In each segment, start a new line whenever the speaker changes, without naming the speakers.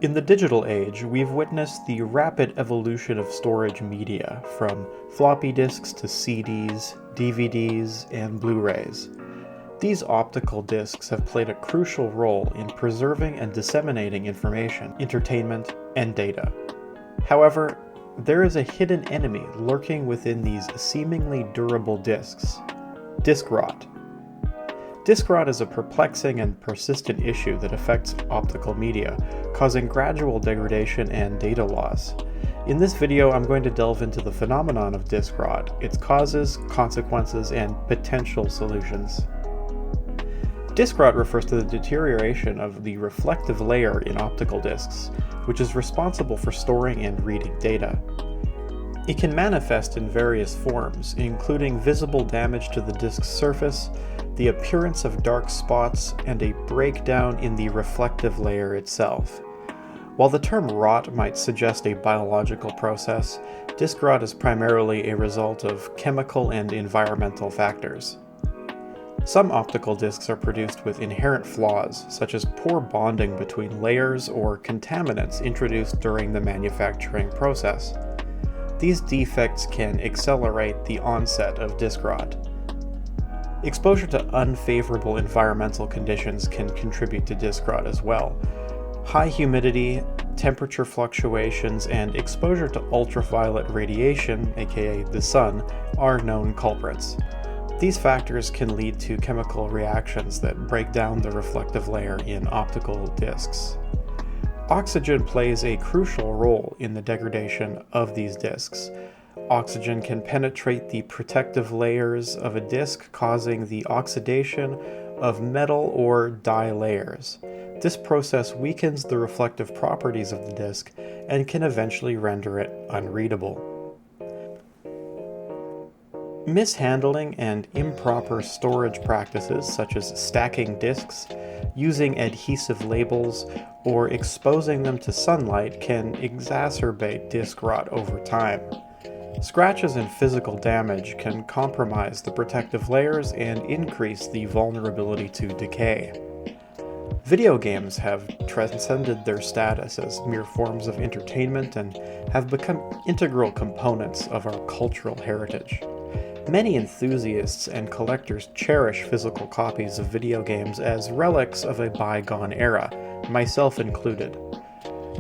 In the digital age, we've witnessed the rapid evolution of storage media, from floppy disks to CDs, DVDs, and Blu-rays. These optical disks have played a crucial role in preserving and disseminating information, entertainment, and data. However, there is a hidden enemy lurking within these seemingly durable disks: disk rot. Disk rot is a perplexing and persistent issue that affects optical media, causing gradual degradation and data loss. In this video, I'm going to delve into the phenomenon of disk rot, its causes, consequences, and potential solutions. Disk rot refers to the deterioration of the reflective layer in optical disks, which is responsible for storing and reading data. It can manifest in various forms, including visible damage to the disk's surface, the appearance of dark spots, and a breakdown in the reflective layer itself. While the term rot might suggest a biological process, disk rot is primarily a result of chemical and environmental factors. Some optical disks are produced with inherent flaws, such as poor bonding between layers or contaminants introduced during the manufacturing process. These defects can accelerate the onset of disk rot. Exposure to unfavorable environmental conditions can contribute to disk rot as well. High humidity, temperature fluctuations, and exposure to ultraviolet radiation, aka the sun, are known culprits. These factors can lead to chemical reactions that break down the reflective layer in optical disks. Oxygen plays a crucial role in the degradation of these disks. Oxygen can penetrate the protective layers of a disk, causing the oxidation of metal or dye layers. This process weakens the reflective properties of the disk and can eventually render it unreadable. Mishandling and improper storage practices, such as stacking disks, using adhesive labels, or exposing them to sunlight, can exacerbate disk rot over time. Scratches and physical damage can compromise the protective layers and increase the vulnerability to decay. Video games have transcended their status as mere forms of entertainment and have become integral components of our cultural heritage. Many enthusiasts and collectors cherish physical copies of video games as relics of a bygone era, myself included.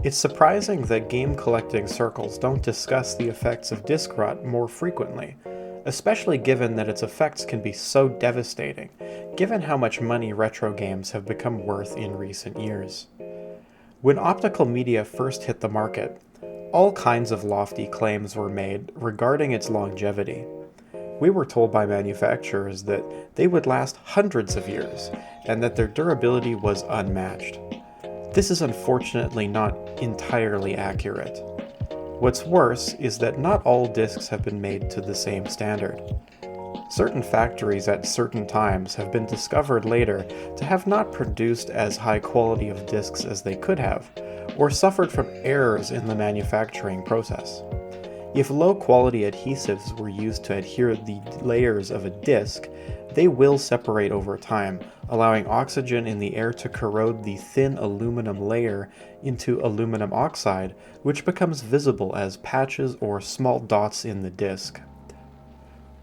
It's surprising that game collecting circles don't discuss the effects of disk rot more frequently, especially given that its effects can be so devastating, given how much money retro games have become worth in recent years. When optical media first hit the market, all kinds of lofty claims were made regarding its longevity. We were told by manufacturers that they would last hundreds of years, and that their durability was unmatched. This is unfortunately not entirely accurate. What's worse is that not all disks have been made to the same standard. Certain factories at certain times have been discovered later to have not produced as high quality of disks as they could have, or suffered from errors in the manufacturing process. If low-quality adhesives were used to adhere the layers of a disk, they will separate over time, allowing oxygen in the air to corrode the thin aluminum layer into aluminum oxide, which becomes visible as patches or small dots in the disk.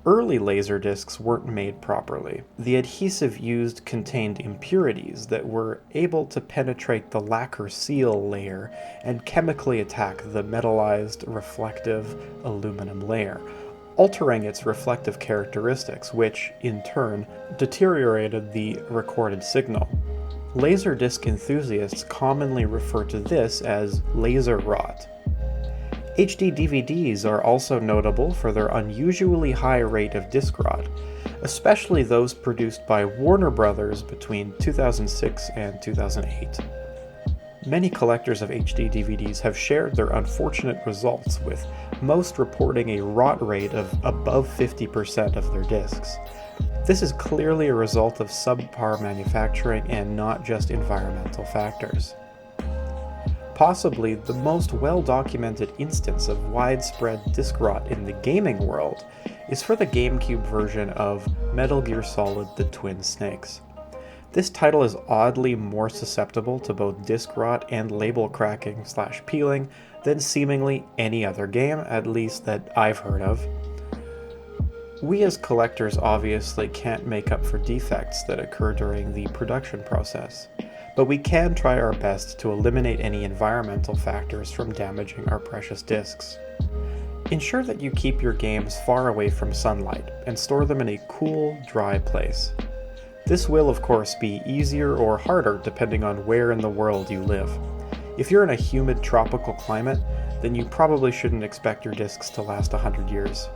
Early laser discs weren't made properly. The adhesive used contained impurities that were able to penetrate the lacquer seal layer and chemically attack the metallized reflective aluminum layer, altering its reflective characteristics, which, in turn, deteriorated the recorded signal. Laser disc enthusiasts commonly refer to this as laser rot. HD DVDs are also notable for their unusually high rate of disk rot, especially those produced by Warner Brothers between 2006 and 2008. Many collectors of HD DVDs have shared their unfortunate results, with most reporting a rot rate of above 50% of their discs. This is clearly a result of subpar manufacturing and not just environmental factors. Possibly the most well-documented instance of widespread disk rot in the gaming world is for the GameCube version of Metal Gear Solid: The Twin Snakes. This title is oddly more susceptible to both disk rot and label cracking/peeling than seemingly any other game, at least that I've heard of. We as collectors obviously can't make up for defects that occur during the production process, but we can try our best to eliminate any environmental factors from damaging our precious discs. Ensure that you keep your games far away from sunlight and store them in a cool, dry place. This will, of course, be easier or harder depending on where in the world you live. If you're in a humid tropical climate, then you probably shouldn't expect your discs to last 100 years.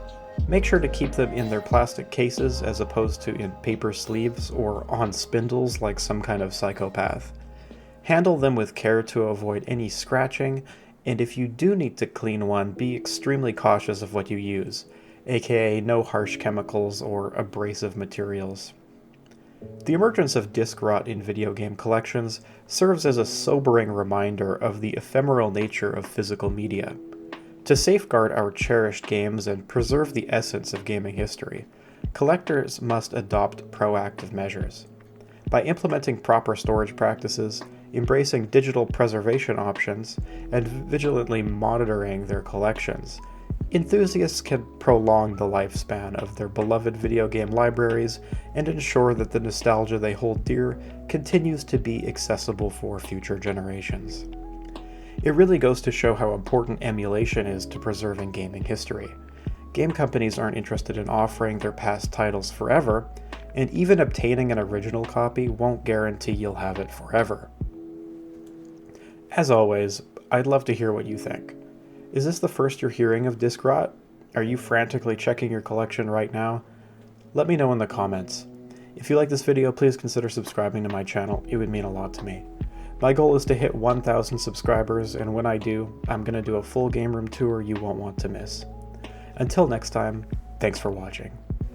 Make sure to keep them in their plastic cases as opposed to in paper sleeves or on spindles like some kind of psychopath. Handle them with care to avoid any scratching, and if you do need to clean one, be extremely cautious of what you use, aka no harsh chemicals or abrasive materials. The emergence of disk rot in video game collections serves as a sobering reminder of the ephemeral nature of physical media. To safeguard our cherished games and preserve the essence of gaming history, collectors must adopt proactive measures. By implementing proper storage practices, embracing digital preservation options, and vigilantly monitoring their collections, enthusiasts can prolong the lifespan of their beloved video game libraries and ensure that the nostalgia they hold dear continues to be accessible for future generations. It really goes to show how important emulation is to preserving gaming history. Game companies aren't interested in offering their past titles forever, and even obtaining an original copy won't guarantee you'll have it forever. As always, I'd love to hear what you think. Is this the first you're hearing of disk rot? Are you frantically checking your collection right now? Let me know in the comments. If you like this video, please consider subscribing to my channel. It would mean a lot to me. My goal is to hit 1,000 subscribers, and when I do, I'm going to do a full game room tour you won't want to miss. Until next time, thanks for watching.